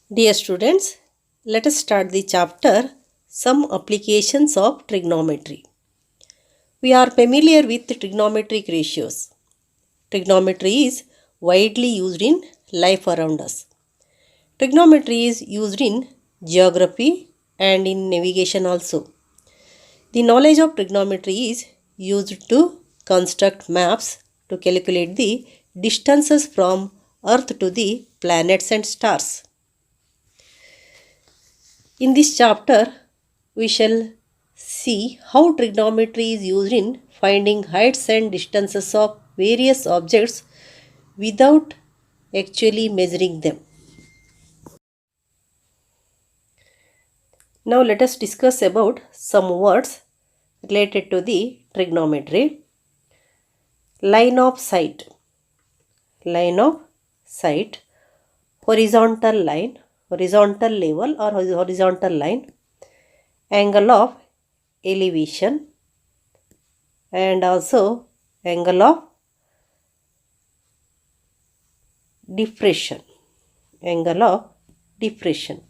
Dear students, let us start the chapter Some Applications of Trigonometry. We are familiar with trigonometric ratios. Trigonometry is widely used in life around us. Trigonometry is used in geography and in navigation also. The knowledge of trigonometry is used to construct maps to calculate the distances from Earth to the planets and stars. In this chapter, we shall see how trigonometry is used in finding heights and distances of various objects without actually measuring them. Now let us discuss about some words related to the trigonometry. Line of sight. Line of sight. Horizontal line. Horizontal level or horizontal line. Angle of elevation. And also angle of depression. Angle of depression.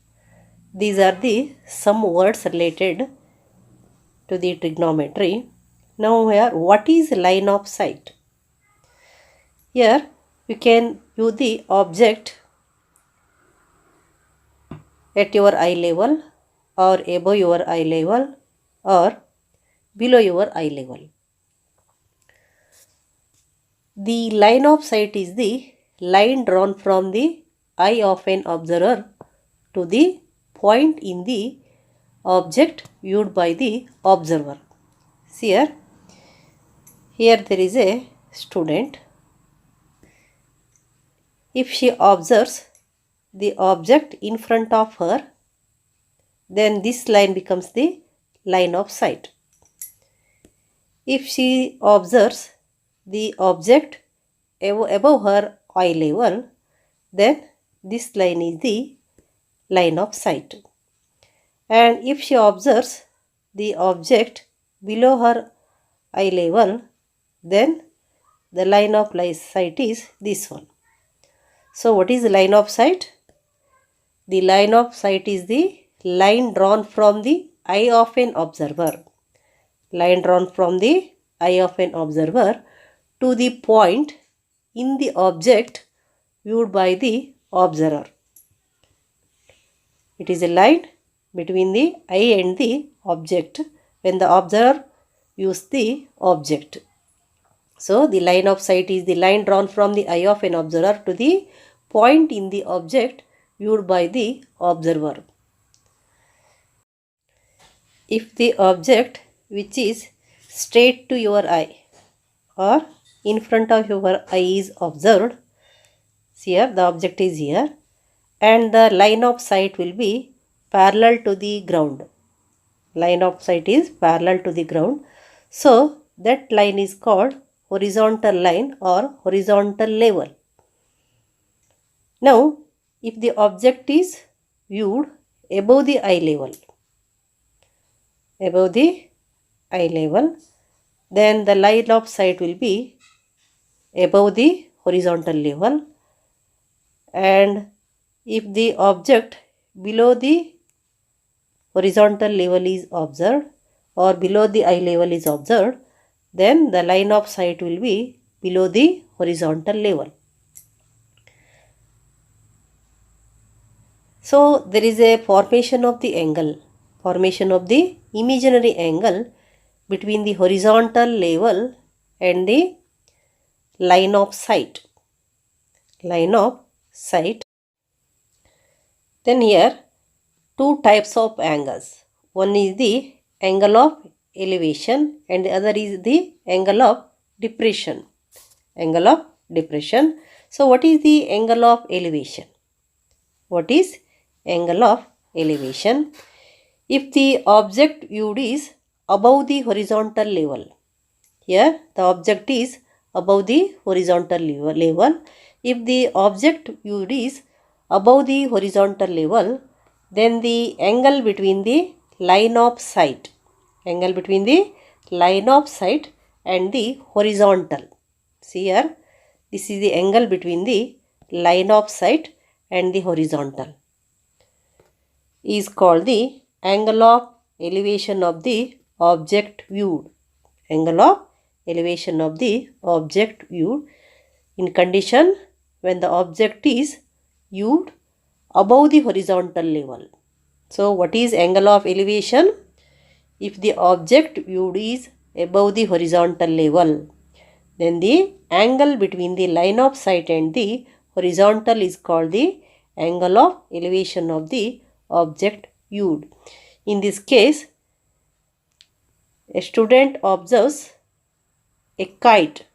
These are the some words related to the trigonometry. Now here, what is line of sight? Here you can view the object at your eye level or above your eye level or below your eye level. The line of sight is the line drawn from the eye of an observer to the point in the object viewed by the observer. See here there is a student. If she observes the object in front of her, then this line becomes the line of sight. If she observes the object above her eye level, then this line is the line of sight. And if she observes the object below her eye level, then the line of sight is this one. So what is the line of sight? The line of sight is the line drawn from the eye of an observer. Line drawn from the eye of an observer to the point in the object viewed by the observer. It is a line between the eye and the object when the observer views the object. So the line of sight is the line drawn from the eye of an observer to the point in the object viewed by the observer. If the object which is straight to your eye or in front of your eye is observed, see here the object is here, and the line of sight will be parallel to the ground. Line of sight is parallel to the ground. So that line is called horizontal line or horizontal level. Now if the object is viewed above the eye level, then the line of sight will be above the horizontal level, and if the object below the horizontal level is observed or below the eye level is observed, then the line of sight will be below the horizontal level. So there is a formation of the imaginary angle between the horizontal level and the line of sight. Then here two types of angles. One is the angle of elevation and the other is the angle of depression. So what is the angle of elevation? What is angle of elevation? If the object viewed is above the horizontal level, here the object is above the horizontal level. If the object viewed is above the horizontal level, then the angle between the line of sight and the horizontal. See here, this is the angle between the line of sight and the horizontal. is called the angle of elevation of the object viewed. Angle of elevation of the object viewed in condition when the object is viewed above the horizontal level. So what is angle of elevation? If the object viewed is above the horizontal level, then the angle between the line of sight and the horizontal is called the angle of elevation of the object viewed. In this case, a student observes a kite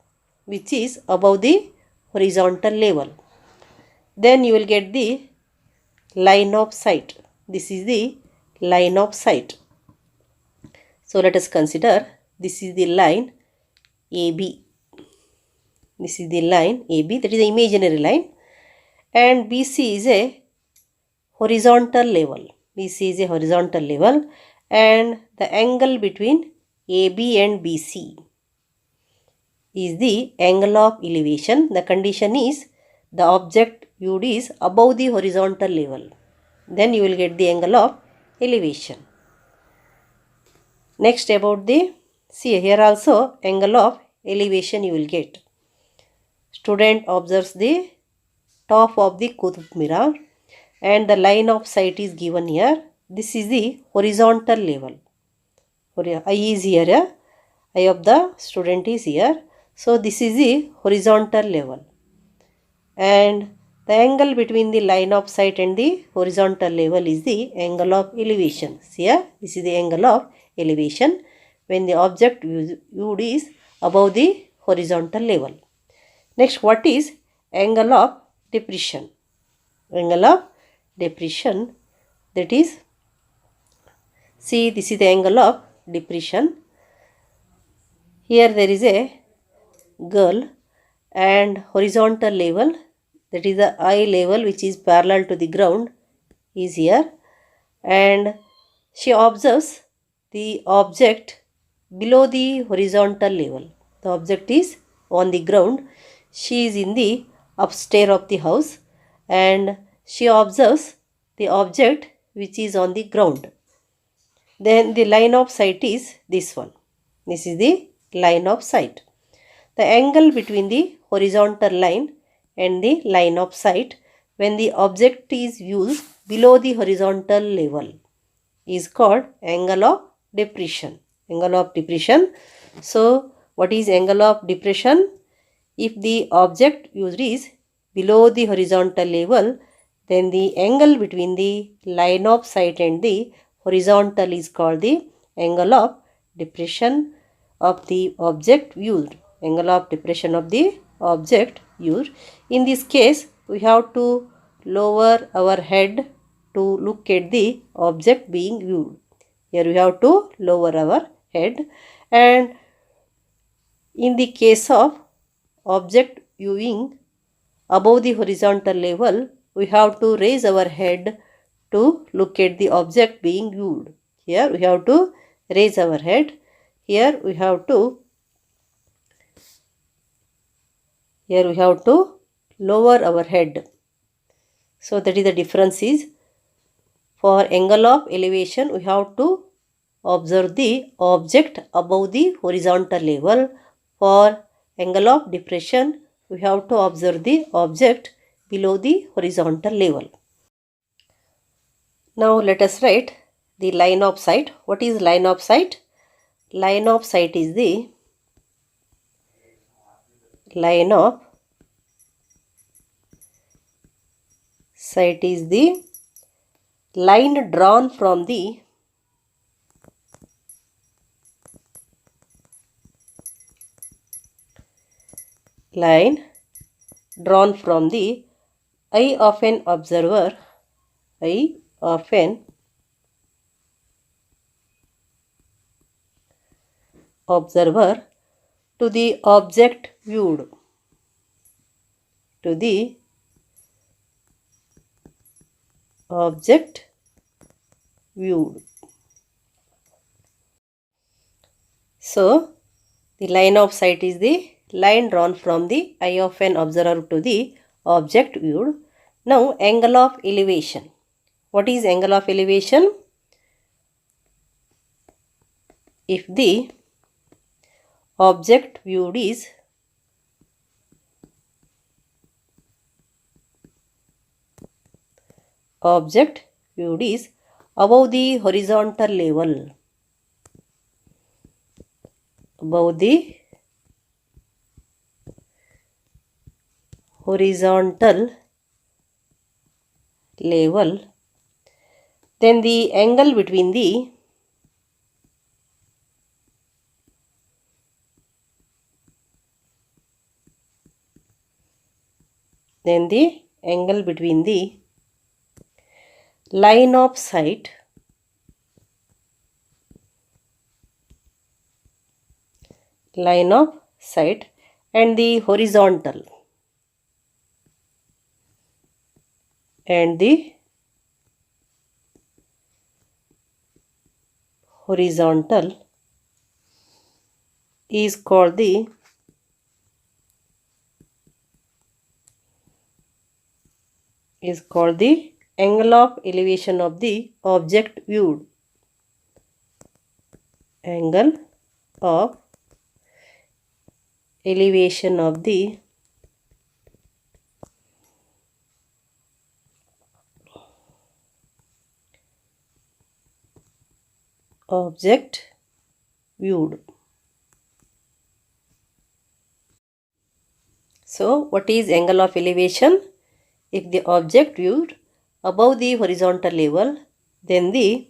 which is above the horizontal level. Then you will get the line of sight. This is the line of sight. So let us consider this is the line AB. This is the line AB, that is the imaginary line, and BC is a horizontal level. BC is a horizontal level, and the angle between AB and BC is the angle of elevation. The condition is the object viewed is above the horizontal level. Then you will get the angle of elevation. Next about the, see here also angle of elevation you will get. Student observes the top of the Qutb Minar and the line of sight is given here. This is the horizontal level. Eye is here, eye of the student is here. So this is the horizontal level, and the angle between the line of sight and the horizontal level is the angle of elevation. See here, this is the angle of elevation when the object viewed is above the horizontal level. Next, what is angle of depression? Angle of depression, that is, see, this is the angle of depression. Here there is a girl and horizontal level, that is the eye level which is parallel to the ground is here, and she observes the object below the horizontal level. The object is on the ground. She is in the upstairs of the house and she observes the object which is on the ground. Then the line of sight is this one. This is the line of sight. The angle between the horizontal line and the line of sight when the object is viewed below the horizontal level is called angle of depression. Angle of depression. So what is angle of depression? If the object viewed is below the horizontal level, then the angle between the line of sight and the horizontal is called the angle of depression of the object viewed. Angle of depression of the object viewed. In this case, we have to lower our head to look at the object being viewed. Here we have to lower our head, and in the case of object viewing above the horizontal level, we have to raise our head to look at the object being viewed. Here we have to raise our head. Here we have to lower our head. So that is the difference is, for angle of elevation we have to observe the object above the horizontal level. For angle of depression we have to observe the object below the horizontal level. Now let us write the line of sight. What is line of sight? Line of sight is the line of sight is the line drawn from the eye of an observer, eye of an observer to the object viewed, to the object viewed. So the line of sight is the line drawn from the eye of an observer to the object viewed. Now angle of elevation. What is angle of elevation? If the object viewed is above the horizontal level, above the horizontal level, then the angle between the line of sight and the horizontal is called the angle of elevation of the object viewed. Angle of elevation of the object viewed. So, what is angle of elevation? If the object viewed above the horizontal level, then the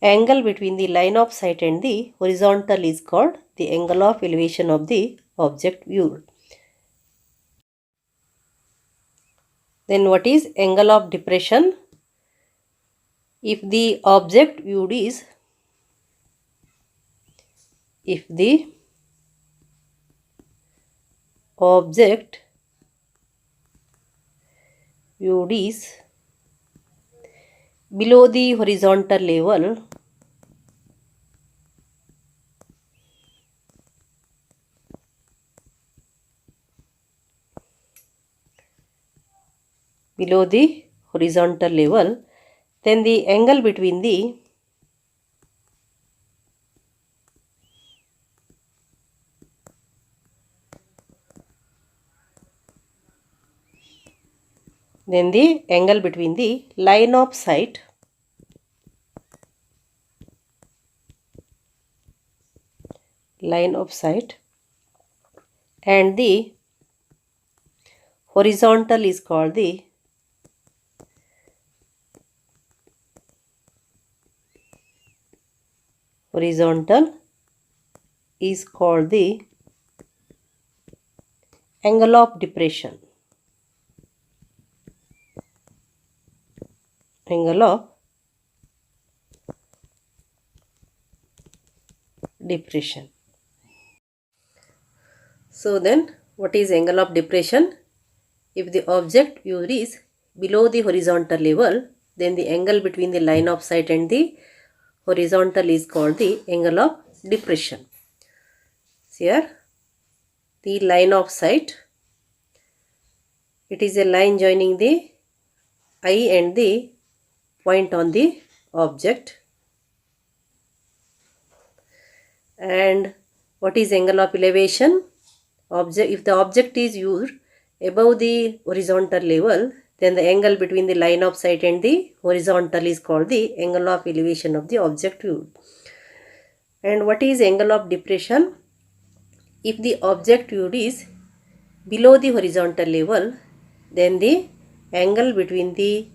angle between the line of sight and the horizontal is called the angle of elevation of the object viewed. Then what is angle of depression? If the object viewed is below the horizontal level, then the angle between the line of sight and the horizontal is called the angle of depression. So then, what is angle of depression? If the object viewed is below the horizontal level, then the angle between the line of sight and the horizontal is called the angle of depression. Here, the line of sight, it is a line joining the eye and the point on the object. And what is angle of elevation? If the object is viewed above the horizontal level, then the angle between the line of sight and the horizontal is called the angle of elevation of the object viewed. And what is angle of depression? If the object viewed is below the horizontal level, then the angle between the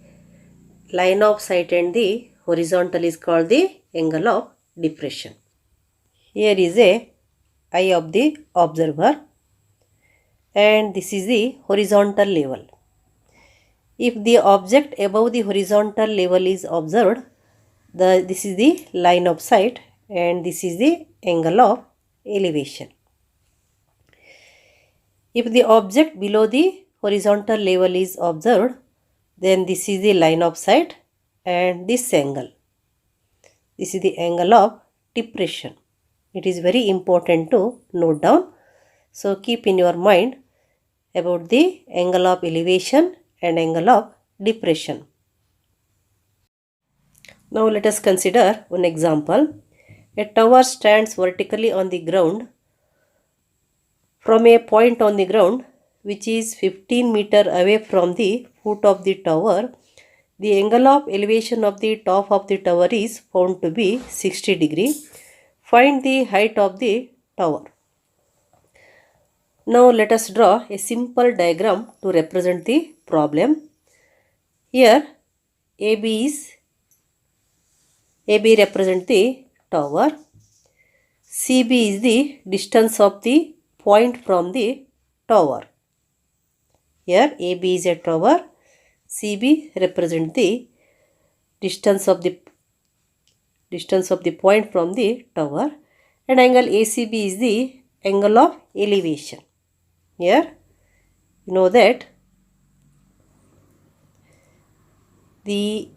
line of sight and the horizontal is called the angle of depression. Here is a eye of the observer, and this is the horizontal level. If the object above the horizontal level is observed, this is the line of sight and this is the angle of elevation. If the object below the horizontal level is observed, then this is the line of sight and this angle. This is the angle of depression. It is very important to note down. So keep in your mind about the angle of elevation and angle of depression. Now let us consider one example. A tower stands vertically on the ground from a point on the ground which is 15 meter away from the foot of the tower. The angle of elevation of the top of the tower is found to be 60 degree. Find the height of the tower. Now let us draw a simple diagram to represent the problem. Here AB represents the tower. CB is the distance of the point from the tower. Here AB is a tower. CB represents the distance of the point from the tower, and angle ACB is the angle of elevation. Here you know that the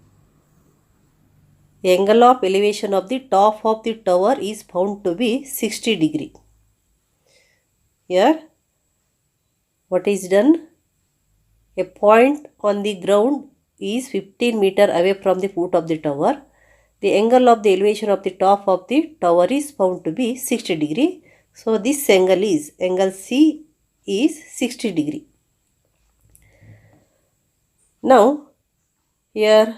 angle of elevation of the top of the tower is found to be 60 degree. Here what is done? A point on the ground is 15 meter away from the foot of the tower. The angle of the elevation of the top of the tower is found to be 60 degree. So this angle C is 60 degree. Now here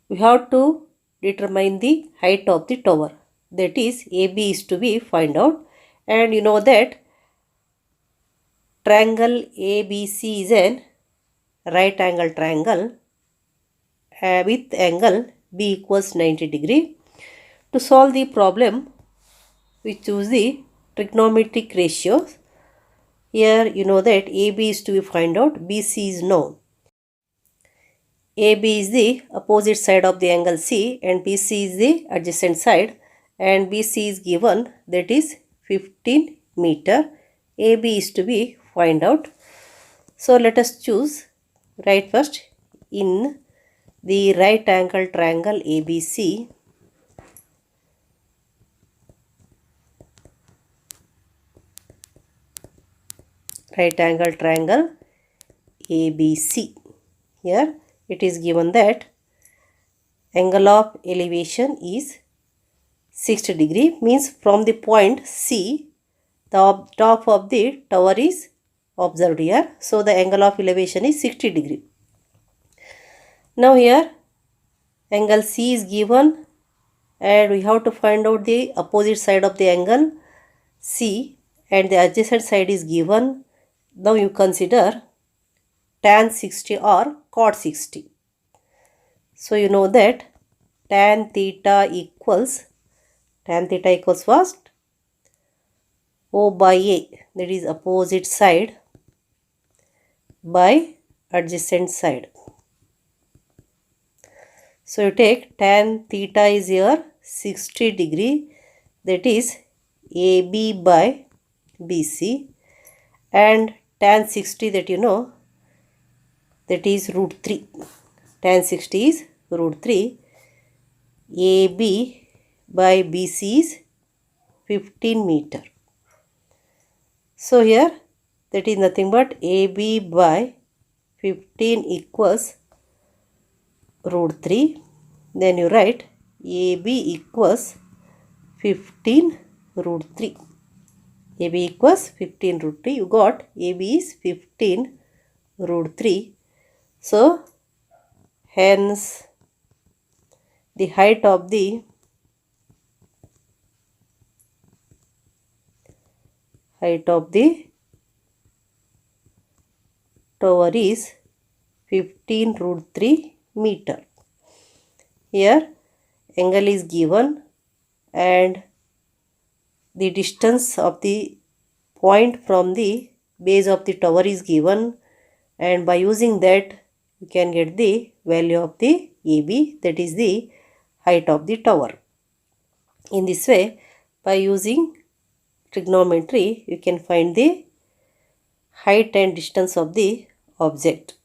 we have to determine the height of the tower. That is AB is to be find out, and you know that triangle ABC is an right angle triangle with angle B equals 90 degree. To solve the problem, we choose the trigonometric ratios. Here you know that AB is to be find out, BC is known. AB is the opposite side of the angle C and BC is the adjacent side, and BC is given, that is 15 meter. AB is to be find out. So let us choose. Write first in the right angle triangle ABC. Right angle triangle ABC. Here it is given that angle of elevation is 60 degree, means from the point C the top of the tower is observed here. So the angle of elevation is 60 degree. Now here angle C is given and we have to find out the opposite side of the angle C, and the adjacent side is given. Now you consider tan 60 or cot 60. So you know that tan theta equals first O by A, that is opposite side, by adjacent side. So you take tan theta is here 60 degree, that is AB by BC, and tan 60 that you know, that is root 3. Tan 60 is root 3. AB by BC is 15 meter. So here that is nothing but AB by 15 equals root 3. Then you write AB equals 15 root 3. AB equals 15 root 3. You got AB is 15 root 3. So hence the height of the tower is 15 root 3 meter. Here angle is given and the distance of the point from the base of the tower is given, and by using that you can get the value of the AB, that is the height of the tower. In this way, by using trigonometry, you can find the height and distance of the object.